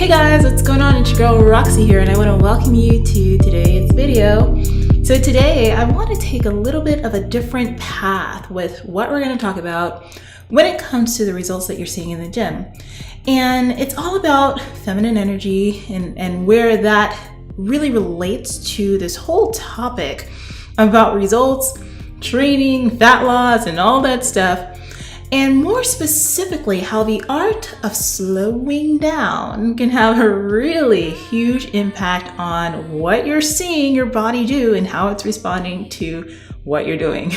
Hey guys, what's going on? It's your girl Roxy here, and I want to welcome you to today's video. So today I want to take a little bit of a different path with what we're going to talk about when it comes to the results that you're seeing in the gym. And it's all about feminine energy and where that really relates to this whole topic about results, training, fat loss, and all that stuff. And more specifically, how the art of slowing down can have a really huge impact on what you're seeing your body do and how it's responding to what you're doing.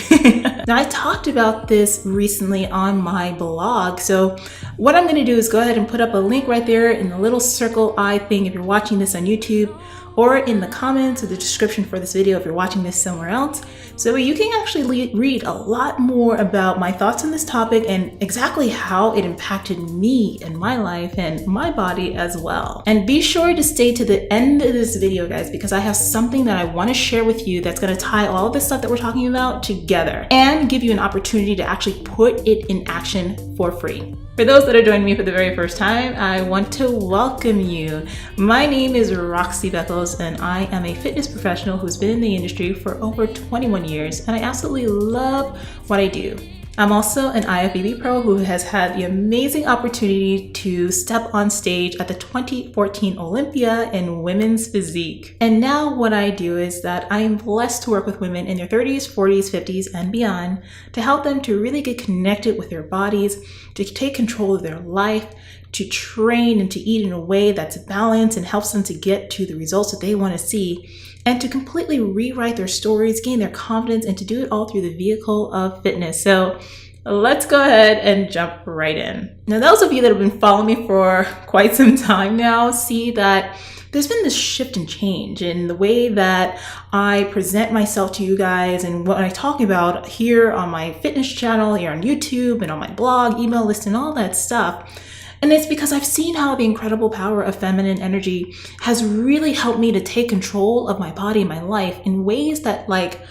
Now, I talked about this recently on my blog. So what I'm going to do is go ahead and put up a link right there in the little circle eye thing if you're watching this on YouTube, or in the comments or the description for this video if you're watching this somewhere else. So you can actually read a lot more about my thoughts on this topic and exactly how it impacted me and my life and my body as well. And be sure to stay to the end of this video, guys, because I have something that I want to share with you that's going to tie all of this stuff that we're talking about together and give you an opportunity to actually put it in action for free. For those that are joining me for the very first time, I want to welcome you. My name is Roxy Beckles, and I am a fitness professional who's been in the industry for over 21 years, and I absolutely love what I do. I'm also an IFBB pro who has had the amazing opportunity to step on stage at the 2014 Olympia in women's physique. And now what I do is that I'm blessed to work with women in their 30s, 40s, 50s, and beyond to help them to really get connected with their bodies, to take control of their life, to train and to eat in a way that's balanced and helps them to get to the results that they want to see, and to completely rewrite their stories, gain their confidence, and to do it all through the vehicle of fitness. So let's go ahead and jump right in. Now, those of you that have been following me for quite some time now see that there's been this shift and change in the way that I present myself to you guys and what I talk about here on my fitness channel, here on YouTube, and on my blog, email list, and all that stuff. And it's because I've seen how the incredible power of feminine energy has really helped me to take control of my body and my life in ways that, like,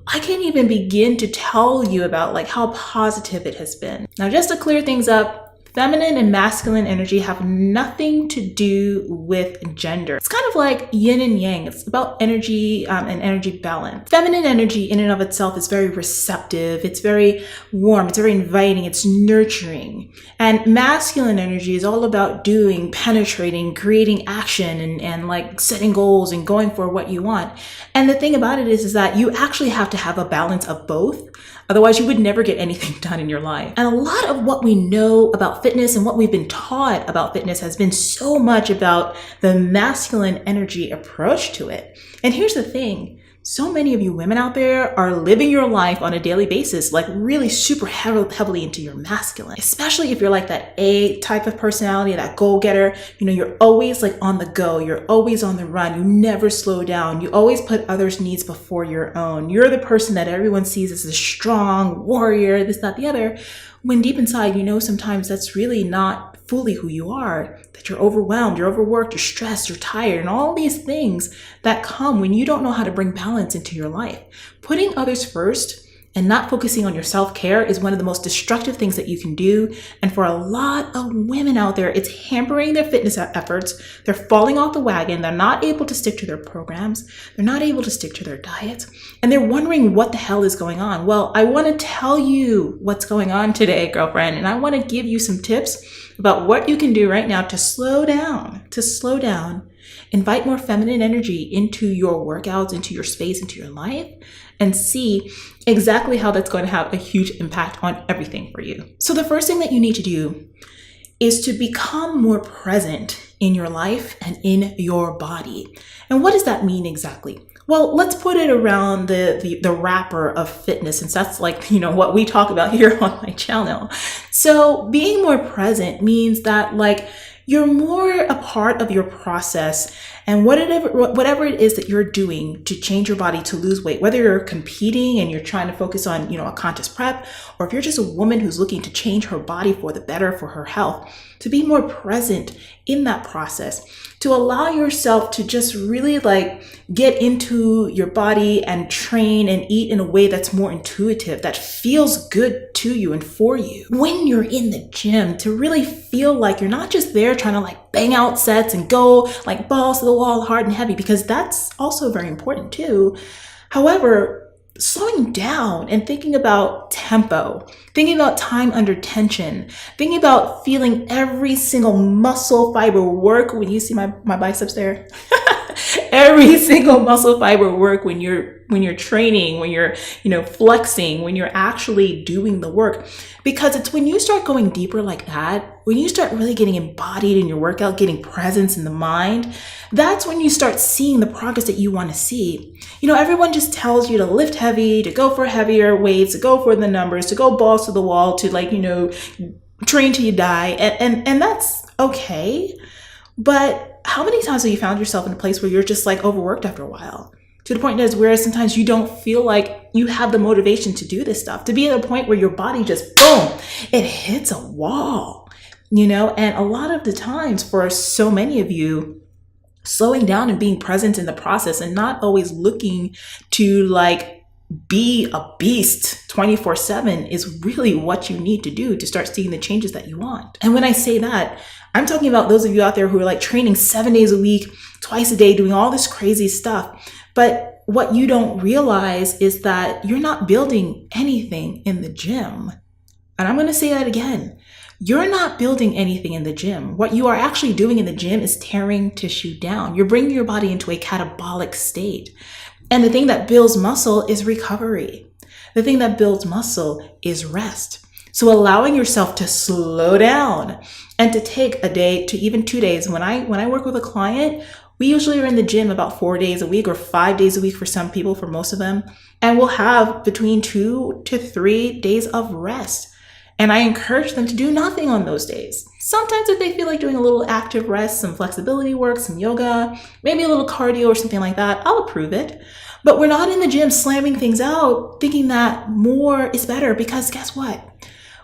I can't even begin to tell you about, like, how positive it has been. Now, just to clear things up, feminine and masculine energy have nothing to do with gender. It's kind of like yin and yang. It's about energy and energy balance. Feminine energy in and of itself is very receptive. It's very warm. It's very inviting. It's nurturing. And masculine energy is all about doing, penetrating, creating action, and like setting goals and going for what you want. And the thing about it is that you actually have to have a balance of both. Otherwise, you would never get anything done in your life. And a lot of what we know about fitness and what we've been taught about fitness has been so much about the masculine energy approach to it. And here's the thing. So many of you women out there are living your life on a daily basis, like really super heavily into your masculine, especially if you're like that A type of personality, that go-getter. You know, you're always like on the go. You're always on the run. You never slow down. You always put others' needs before your own. You're the person that everyone sees as a strong warrior, this, that, the other. When deep inside, you know, sometimes that's really not fully who you are, that you're overwhelmed, you're overworked, you're stressed, you're tired, and all these things that come when you don't know how to bring balance into your life. Putting others first and not focusing on your self-care is one of the most destructive things that you can do. And for a lot of women out there, it's hampering their fitness efforts. They're falling off the wagon. They're not able to stick to their programs. They're not able to stick to their diets. And they're wondering what the hell is going on. Well, I want to tell you what's going on today, girlfriend. And I want to give you some tips about what you can do right now to slow down, invite more feminine energy into your workouts, into your space, into your life, and see exactly how that's going to have a huge impact on everything for you. So the first thing that you need to do is to become more present in your life and in your body. And what does that mean exactly? Well, let's put it around the wrapper of fitness, since that's like, you know, what we talk about here on my channel. So being more present means that, like, you're more a part of your process, and whatever it is that you're doing to change your body, to lose weight, whether you're competing and you're trying to focus on, you know, a contest prep, or if you're just a woman who's looking to change her body for the better, for her health, to be more present in that process, to allow yourself to just really like get into your body and train and eat in a way that's more intuitive, that feels good to you and for you. When you're in the gym, to really feel like you're not just there trying to like bang out sets and go like balls to the wall, hard and heavy, because that's also very important too. However, slowing down and thinking about tempo, thinking about time under tension, thinking about feeling every single muscle fiber work. When you see my biceps there, every single muscle fiber work when you're training, when you're, flexing, when you're actually doing the work. Because it's when you start going deeper like that, when you start really getting embodied in your workout, getting presence in the mind, that's when you start seeing the progress that you want to see. Everyone just tells you to lift heavy, to go for heavier weights, to go for the numbers, to go balls to the wall, to train till you die. And that's okay. But how many times have you found yourself in a place where you're just like overworked after a while? To the point where sometimes you don't feel like you have the motivation to do this stuff, to be at a point where your body just, boom, it hits a wall, and a lot of the times for so many of you, slowing down and being present in the process and not always looking to be a beast 24/7 is really what you need to do to start seeing the changes that you want. And when I say that, I'm talking about those of you out there who are training 7 days a week, twice a day, doing all this crazy stuff. But what you don't realize is that you're not building anything in the gym. And I'm going to say that again. You're not building anything in the gym. What you are actually doing in the gym is tearing tissue down. You're bringing your body into a catabolic state. And the thing that builds muscle is recovery. The thing that builds muscle is rest. So allowing yourself to slow down and to take a day to even 2 days. When I work with a client, we usually are in the gym about 4 days a week or 5 days a week for some people, for most of them. And we'll have between 2 to 3 days of rest. And I encourage them to do nothing on those days. Sometimes if they feel like doing a little active rest, some flexibility work, some yoga, maybe a little cardio or something like that, I'll approve it. But we're not in the gym slamming things out, thinking that more is better, because guess what?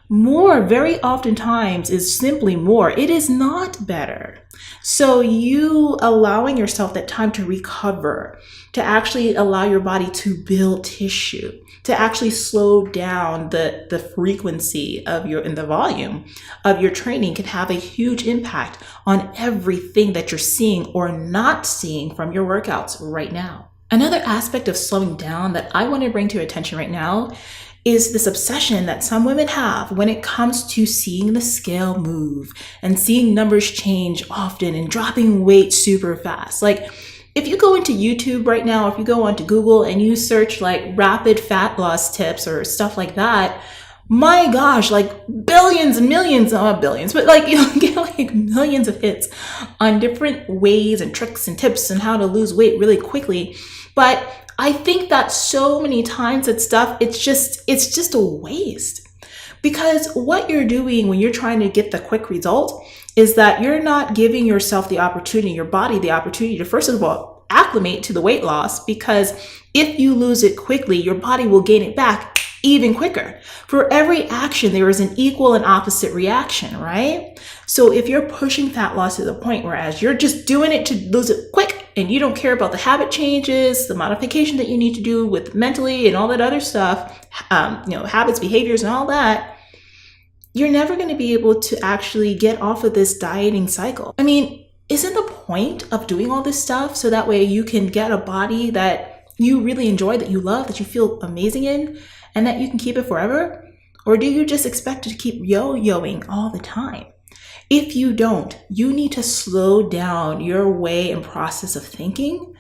More very oftentimes is simply more. It is not better. So you allowing yourself that time to recover, to actually allow your body to build tissue, to actually slow down the frequency of and the volume of your training can have a huge impact on everything that you're seeing or not seeing from your workouts right now. Another aspect of slowing down that I want to bring to your attention right now is this obsession that some women have when it comes to seeing the scale move and seeing numbers change often and dropping weight super fast. If you go into YouTube right now, if you go onto Google and you search rapid fat loss tips or stuff like that, my gosh, billions and millions, not billions, but you'll get millions of hits on different ways and tricks and tips and how to lose weight really quickly. But I think that so many times that stuff, it's just a waste, because what you're doing when you're trying to get the quick result is that you're not giving yourself the opportunity, your body the opportunity to, first of all, acclimate to the weight loss, because if you lose it quickly, your body will gain it back even quicker. For every action, there is an equal and opposite reaction, right? So if you're pushing fat loss to the point whereas you're just doing it to lose it quick, and you don't care about the habit changes, the modification that you need to do with mentally and all that other stuff, habits, behaviors, and all that, you're never going to be able to actually get off of this dieting cycle. I mean, isn't the point of doing all this stuff so that way you can get a body that you really enjoy, that you love, that you feel amazing in, and that you can keep it forever? Or do you just expect it to keep yo-yoing all the time? If you don't, you need to slow down your way and process of thinking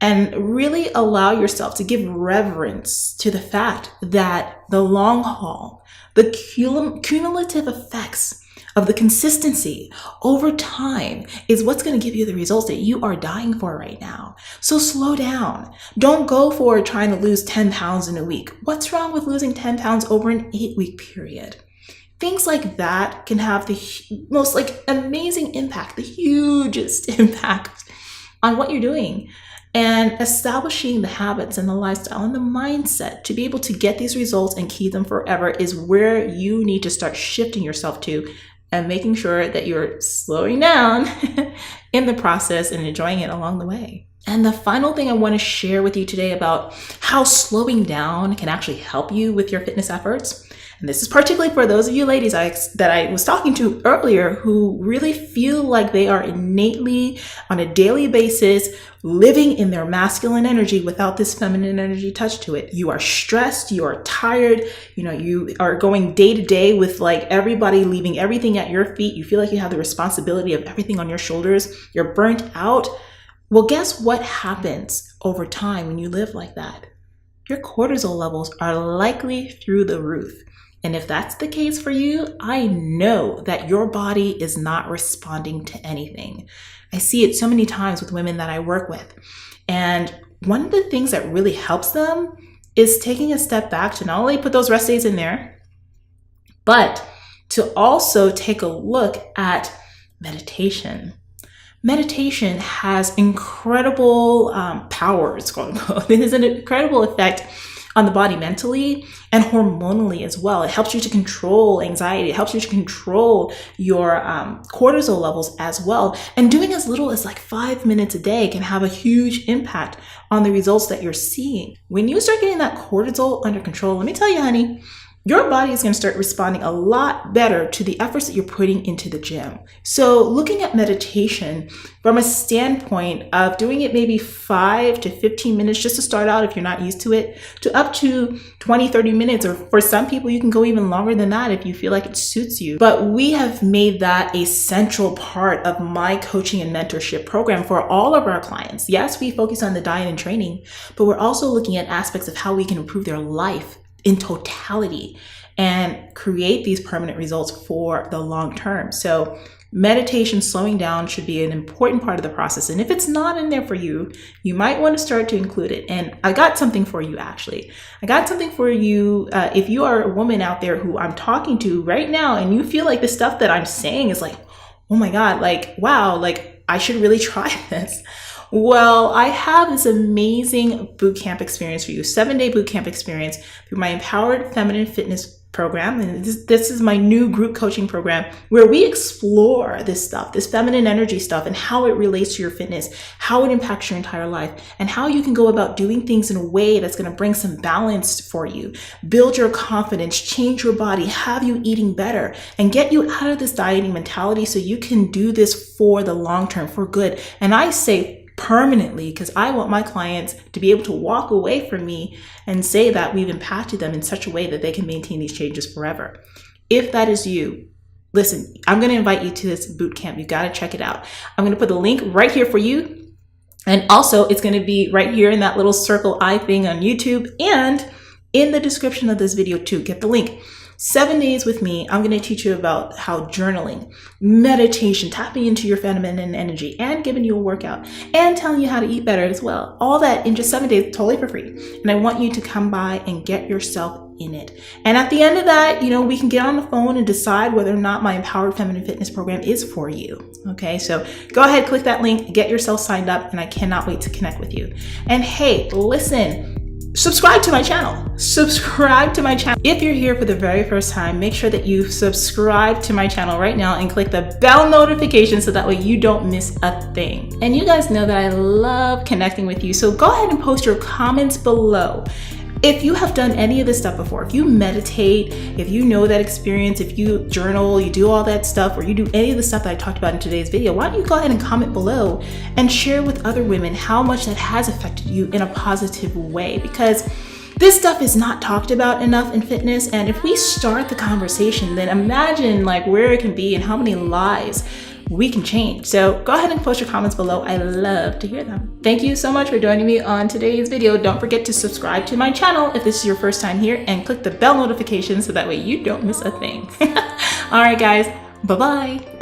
and really allow yourself to give reverence to the fact that the long haul, the cumulative effects of the consistency over time is what's going to give you the results that you are dying for right now. So slow down. Don't go for trying to lose 10 pounds in a week. What's wrong with losing 10 pounds over an 8-week period? Things like that can have the most amazing impact, the hugest impact on what you're doing. And establishing the habits and the lifestyle and the mindset to be able to get these results and keep them forever is where you need to start shifting yourself to, and making sure that you're slowing down in the process and enjoying it along the way. And the final thing I want to share with you today about how slowing down can actually help you with your fitness efforts, and And this is particularly for those of you ladies that I was talking to earlier who really feel like they are innately on a daily basis living in their masculine energy without this feminine energy touch to it. You are stressed, you are tired, you are going day to day with like everybody leaving everything at your feet. You feel like you have the responsibility of everything on your shoulders. You're burnt out. Well, guess what happens over time when you live like that? Your cortisol levels are likely through the roof. And if that's the case for you, I know that your body is not responding to anything. I see it so many times with women that I work with. And one of the things that really helps them is taking a step back to not only put those rest days in there, but to also take a look at meditation. Meditation has incredible powers, quote unquote. It has an incredible effect on the body mentally and hormonally as well. It helps you to control anxiety. It helps you to control your cortisol levels as well. And doing as little as like 5 minutes a day can have a huge impact on the results that you're seeing. When you start getting that cortisol under control, let me tell you, honey, your body is going to start responding a lot better to the efforts that you're putting into the gym. So looking at meditation from a standpoint of doing it maybe 5 to 15 minutes just to start out if you're not used to it, to up to 20, 30 minutes, or for some people you can go even longer than that if you feel like it suits you. But we have made that a central part of my coaching and mentorship program for all of our clients. Yes, we focus on the diet and training, but we're also looking at aspects of how we can improve their life in totality and create these permanent results for the long term. So meditation, slowing down, should be an important part of the process. And if it's not in there for you, you might want to start to include it. And I got something for you, actually. I got something for you if you are a woman out there who I'm talking to right now and you feel like the stuff that I'm saying is like, oh my God, like, wow, like I should really try this. Well, I have this amazing bootcamp experience for you, 7-day bootcamp experience through my Empowered Feminine Fitness program. And this is my new group coaching program where we explore this stuff, this feminine energy stuff, and how it relates to your fitness, how it impacts your entire life, and how you can go about doing things in a way that's going to bring some balance for you, build your confidence, change your body, have you eating better, and get you out of this dieting mentality so you can do this for the long term, for good. And I say permanently, because I want my clients to be able to walk away from me and say that we've impacted them in such a way that they can maintain these changes forever. If that is you, listen, I'm going to invite you to this boot camp. You got to check it out. I'm going to put the link right here for you. And also it's going to be right here in that little circle eye thing on YouTube and in the description of this video too. Get the link. 7 days with me, I'm going to teach you about how journaling, meditation, tapping into your feminine energy, and giving you a workout, and telling you how to eat better as well. All that in just 7 days, totally for free. And I want you to come by and get yourself in it. And at the end of that, we can get on the phone and decide whether or not my Empowered Feminine Fitness program is for you. Okay, so go ahead, click that link, get yourself signed up, and I cannot wait to connect with you. And hey, listen, subscribe to my channel. Subscribe to my channel. If you're here for the very first time, make sure that you subscribe to my channel right now and click the bell notification so that way you don't miss a thing. And you guys know that I love connecting with you, so go ahead and post your comments below. If you have done any of this stuff before, if you meditate, if you know that experience, if you journal, you do all that stuff, or you do any of the stuff that I talked about in today's video, why don't you go ahead and comment below and share with other women how much that has affected you in a positive way, because this stuff is not talked about enough in fitness. And if we start the conversation, then imagine like where it can be and how many lives we can change. So go ahead and post your comments below. I love to hear them. Thank you so much for joining me on today's video. Don't forget to subscribe to my channel if this is your first time here, and click the bell notification so that way you don't miss a thing. All right, guys, bye-bye.